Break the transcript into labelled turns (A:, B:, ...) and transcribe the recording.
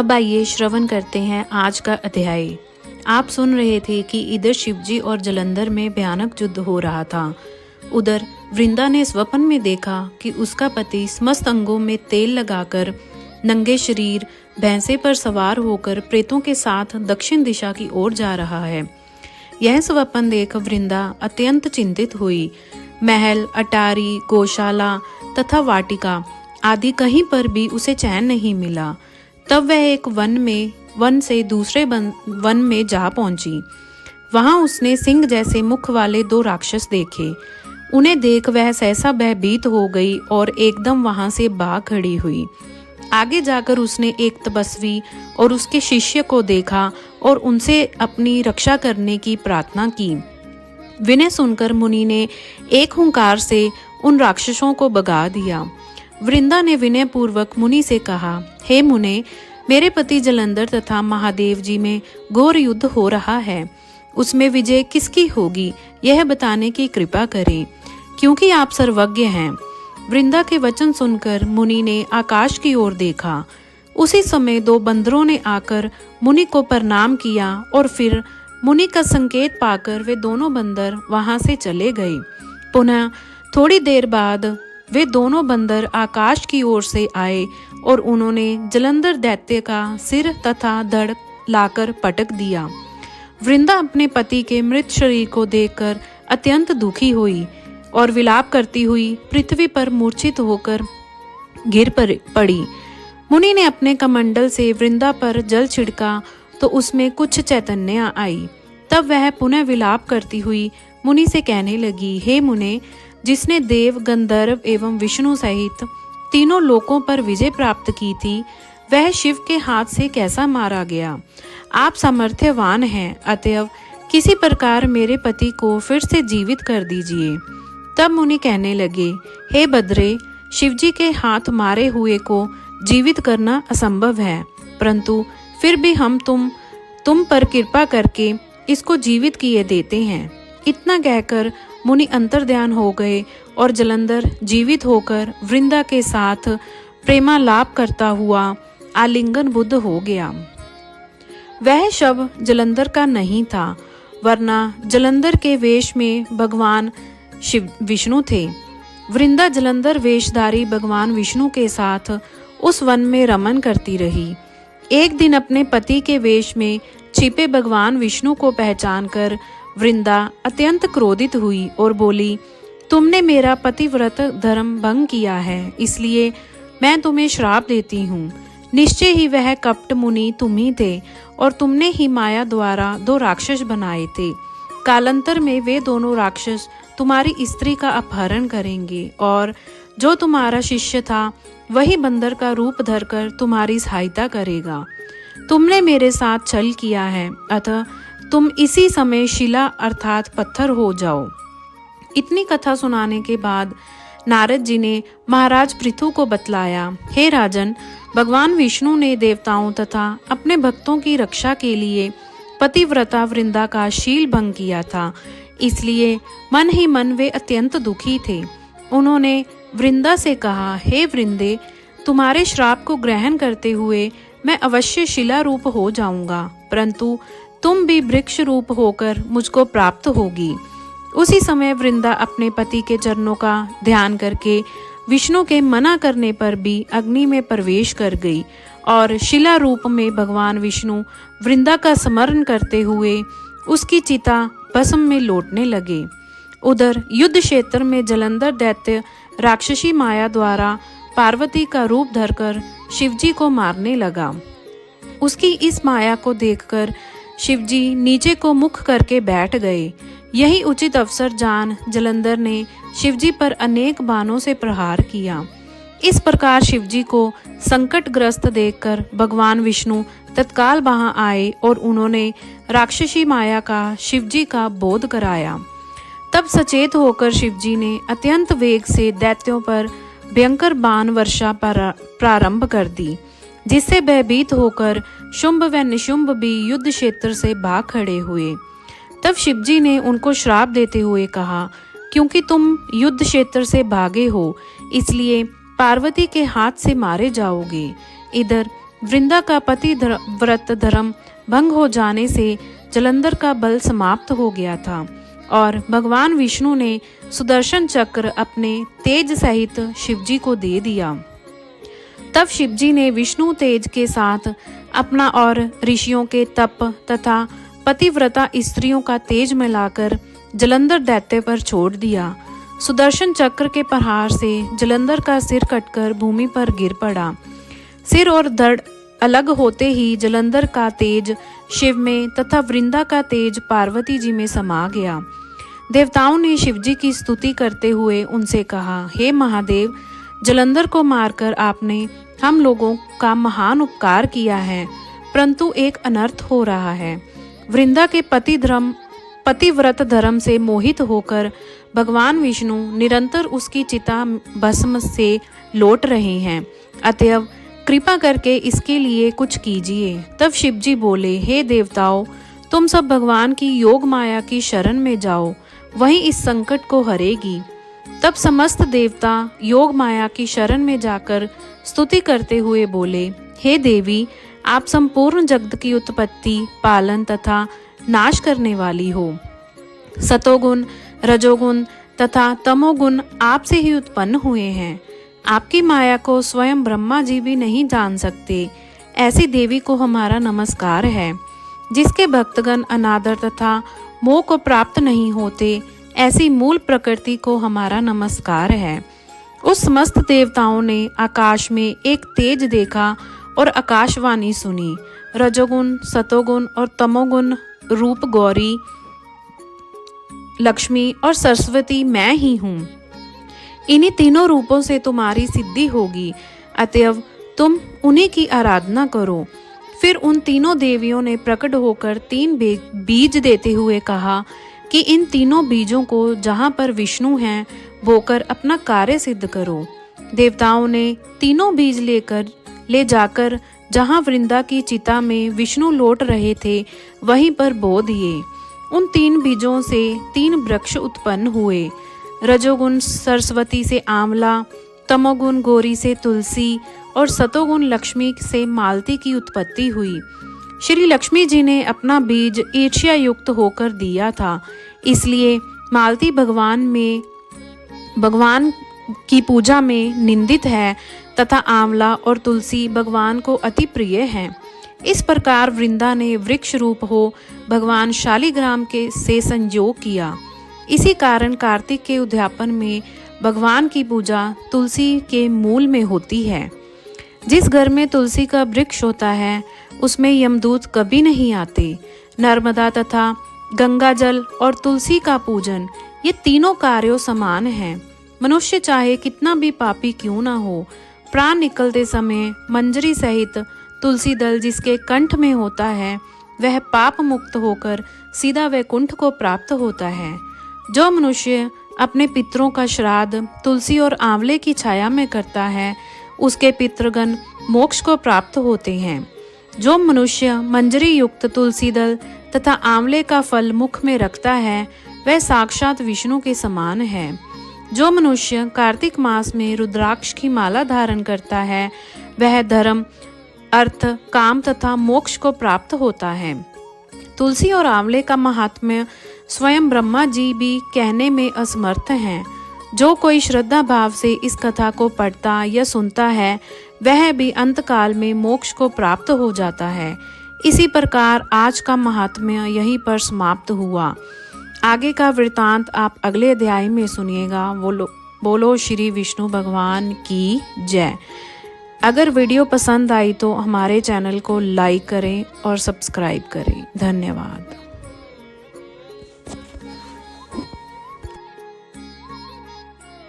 A: अब आइए श्रवण करते हैं आज का अध्याय। आप सुन रहे थे कि इधर शिवजी और जलंधर में भयानक युद्ध हो रहा था। उधर वृंदा ने स्वप्न में देखा कि उसका पति समस्त अंगों में तेल लगाकर नंगे शरीर भैंसे पर सवार होकर प्रेतों के साथ दक्षिण दिशा की ओर जा रहा है। यह स्वप्न देख वृंदा अत्यंत चिंतित हुई। महल, अटारी, गौशाला तथा वाटिका आदि कहीं पर भी उसे चैन नहीं मिला। तब वह एक वन से दूसरे वन में जा पहुंची। वहां उसने सिंह जैसे मुख वाले दो राक्षस देखे। उन्हें देख वह सहसा भयभीत हो गई और एकदम वहां से भाग खड़ी हुई। आगे जाकर उसने एक तपस्वी और उसके शिष्य को देखा और उनसे अपनी रक्षा करने की प्रार्थना की। विनय सुनकर मुनि ने एक हुंकार से उन राक्षसों को भगा दिया। वृंदा ने विनय पूर्वक मुनि से कहा, हे मुने, मेरे पति जलंधर तथा महादेव जी में घोर युद्ध हो रहा है। उसमें विजय किसकी होगी यह बताने की कृपा करें, क्योंकि आप सर्वज्ञ हैं। वृंदा के वचन सुनकर मुनि ने आकाश की ओर देखा। उसी समय दो बंदरों ने आकर मुनि को प्रणाम किया और फिर मुनि का संकेत पाकर वे दोनों बंदर वहां से चले गए। पुनः थोड़ी देर बाद वे दोनों बंदर आकाश की ओर से आए और उन्होंने जलंधर दैत्य का सिर तथा धड़ लाकर पटक दिया। वृंदा अपने पति के मृत शरीर को देखकर अत्यंत दुखी हुई और विलाप करती हुई पृथ्वी पर मूर्छित होकर गिर पड़ी। मुनि ने अपने कमंडल से वृंदा पर जल छिड़का तो उसमें कुछ चैतन्य आई। तब वह पुनः विलाप करती हुई मुनि से कहने लगी, हे मुने, जिसने देव, गंधर्व एवं विष्णु सहित तीनों लोकों पर विजय प्राप्त की थी, वह शिव के हाथ से कैसा मारा गया? आप सामर्थ्यवान हैं, अतएव किसी प्रकार मेरे पति को फिर से जीवित कर दीजिए। तब मुनि कहने लगे, हे बद्रे, शिवजी के हाथ मारे हुए को जीवित करना असंभव है, परंतु फिर भी हम तुम पर कृपा करके इसको जीवित किए देते हैं। इतना कहकर मुनि अंतर्ध्यान हो गए और जलंधर जीवित होकर वृंदा के साथ प्रेमालाप करता हुआ आलिंगन बुद्ध हो गया। वह शव जलंधर का नहीं था, वरना जलंधर के वेश में भगवान शिव विष्णु थे। वृंदा जलंधर वेशधारी भगवान विष्णु के साथ उस वन में रमन करती रही। एक दिन अपने पति के वेश में छिपे भगवान विष्णु को पहचानकर वृंदा अत्यंत क्रोधित हुई और बोली, तुमने मेरा पतिव्रत धर्म भंग किया है, इसलिए मैं तुम्हें श्राप देती हूँ। निश्चय ही वह कपट मुनि तुम ही थे और तुमने ही माया द्वारा दो राक्षस बनाए थे। कालांतर में वे दोनों राक्षस तुम्हारी स्त्री का अपहरण करेंगे और जो तुम्हारा शिष्य था वही बंदर का रूप धरकर तुम्हारी सहायता करेगा। तुमने मेरे साथ छल किया है, अतः तुम इसी समय शिला अर्थात पत्थर हो जाओ। इतनी कथा सुनाने के बाद नारद जी ने महाराज पृथु को बतलाया, हे राजन, भगवान विष्णु ने देवताओं तथा अपने भक्तों की रक्षा के लिए पतिव्रता वृंदा का शील भंग किया था, इसलिए मन ही मन वे अत्यंत दुखी थे। उन्होंने वृंदा से कहा, हे वृंदे, तुम्हारे श्राप को ग्रहण करते हुए मैं अवश्य शिला रूप हो जाऊंगा, परंतु तुम भी वृक्ष रूप होकर मुझको प्राप्त होगी। उसी समय वृंदा अपने पति के चरणों का ध्यान करके विष्णु के मना करने पर भी अग्नि में प्रवेश कर गई और शिला रूप में भगवान विष्णु वृंदा का स्मरण करते हुए उसकी चिता भस्म में लौटने लगे। उधर युद्ध क्षेत्र में जलंधर दैत्य राक्षसी माया द्वारा पार्वती का रूप धरकर शिवजी को मारने लगा। उसकी इस माया को देखकर शिवजी नीचे को मुख करके बैठ गए। यही उचित अवसर जान जलंधर ने शिवजी पर अनेक बाणों से प्रहार किया। इस प्रकार शिवजी को संकटग्रस्त देखकर भगवान विष्णु तत्काल वहां आए और उन्होंने राक्षसी माया का शिवजी का बोध कराया। तब सचेत होकर शिवजी ने अत्यंत वेग से दैत्यों पर भयंकर बाण वर्षा प्रारंभ कर दी, जिससे भयभीत होकर शुंभ व निशुंभ भी युद्ध क्षेत्र से भाग खड़े हुए। तब शिवजी ने उनको श्राप देते हुए कहा, क्योंकि तुम युद्ध क्षेत्र से भागे हो, इसलिए पार्वती के हाथ से मारे जाओगे। इधर वृंदा का पतिव्रत धर्म भंग हो जाने से जलंधर का बल समाप्त हो गया था और भगवान विष्णु ने सुदर्शन चक्र अपने तेज सहित शिवजी को दे दिया। तब शिवजी ने विष्णु तेज के साथ अपना और ऋषियों के तप तथा पतिव्रता स्त्रियों का तेज मिलाकर जलंधर दैत्य पर छोड़ दिया। सुदर्शन चक्र के प्रहार से जलंधर का सिर कटकर भूमि पर गिर पड़ा। सिर और धड़ अलग होते ही जलंधर का तेज शिव में तथा वृंदा का तेज पार्वती जी में समा गया। देवताओं ने शिवजी की स्तुति करते हुए उनसे कहा, हे महादेव, जलंधर को मारकर आपने हम लोगों का महान उपकार किया है, परंतु एक अनर्थ हो रहा है। वृंदा के पतिव्रत धर्म से मोहित होकर भगवान विष्णु निरंतर उसकी चिता भस्म से लौट रहे हैं, अतएव कृपा करके इसके लिए कुछ कीजिए। तब शिवजी बोले, हे देवताओं, तुम सब भगवान की योग माया की शरण में जाओ, वही इस संकट को हरेगी। तब समस्त देवता योग माया की शरण में जाकर स्तुति करते हुए बोले, हे देवी, आप संपूर्ण जगत की उत्पत्ति, पालन तथा नाश करने वाली हो। सतोगुण, रजोगुण तथा तमोगुण आपसे ही उत्पन्न हुए हैं। आपकी माया को स्वयं ब्रह्मा जी भी नहीं जान सकते। ऐसी देवी को हमारा नमस्कार है। जिसके भक्तगण अनादर तथा मोह को प्राप्त नहीं होते, ऐसी मूल प्रकृति को हमारा नमस्कार है। उस समस्त देवताओं ने आकाश में एक तेज देखा और आकाशवाणी सुनी, रजोगुण, सतोगुण और तमोगुण रूप गौरी, लक्ष्मी और सरस्वती मैं ही हूँ। इन्हीं तीनों रूपों से तुम्हारी सिद्धि होगी, अतएव तुम उन्हीं की आराधना करो। फिर उन तीनों देवियों ने प्रकट होकर 3 बीज देते हुए कहा कि इन तीनों बीजों को जहाँ पर विष्णु हैं बोकर अपना कार्य सिद्ध करो। देवताओं ने तीनों बीज ले जाकर जहाँ वृंदा की चिता में विष्णु लौट रहे थे वहीं पर बो दिए। उन 3 बीजों से 3 वृक्ष उत्पन्न हुए। रजोगुण सरस्वती से आंवला, तमोगुण गौरी से तुलसी और सतोगुण लक्ष्मी से मालती की उत्पत्ति हुई। श्री लक्ष्मी जी ने अपना बीज ईर्ष्या युक्त होकर दिया था, इसलिए मालती भगवान की पूजा में निंदित है तथा आंवला और तुलसी भगवान को अति प्रिय है। इस प्रकार वृंदा ने वृक्ष रूप हो भगवान शालिग्राम से संयोग किया। इसी कारण कार्तिक के उद्यापन में भगवान की पूजा तुलसी के मूल में होती है। जिस घर में तुलसी का वृक्ष होता है उसमें यमदूत कभी नहीं आते। नर्मदा तथा गंगा जल और तुलसी का पूजन, ये तीनों कार्यों समान हैं। मनुष्य चाहे कितना भी पापी क्यों ना हो, प्राण निकलते समय मंजरी सहित तुलसी दल जिसके कंठ में होता है वह पाप मुक्त होकर सीधा वैकुंठ को प्राप्त होता है। जो मनुष्य अपने पितरों का श्राद्ध तुलसी और आंवले की छाया में करता है उसके पितृगण मोक्ष को प्राप्त होते हैं। जो मनुष्य मंजरी युक्त तुलसी दल तथा आंवले का फल मुख में रखता है वह साक्षात विष्णु के समान है। जो मनुष्य कार्तिक मास में रुद्राक्ष की माला धारण करता है वह धर्म, अर्थ, काम तथा मोक्ष को प्राप्त होता है। तुलसी और आंवले का महात्म्य स्वयं ब्रह्मा जी भी कहने में असमर्थ हैं। जो कोई श्रद्धा भाव से इस कथा को पढ़ता या सुनता है वह भी अंतकाल में मोक्ष को प्राप्त हो जाता है। इसी प्रकार आज का महात्म्य यहीं पर समाप्त हुआ। आगे का वृतांत आप अगले अध्याय में सुनिएगा। बोलो श्री विष्णु भगवान की जय। अगर वीडियो पसंद आई तो हमारे चैनल को लाइक करें और सब्सक्राइब करें। धन्यवाद।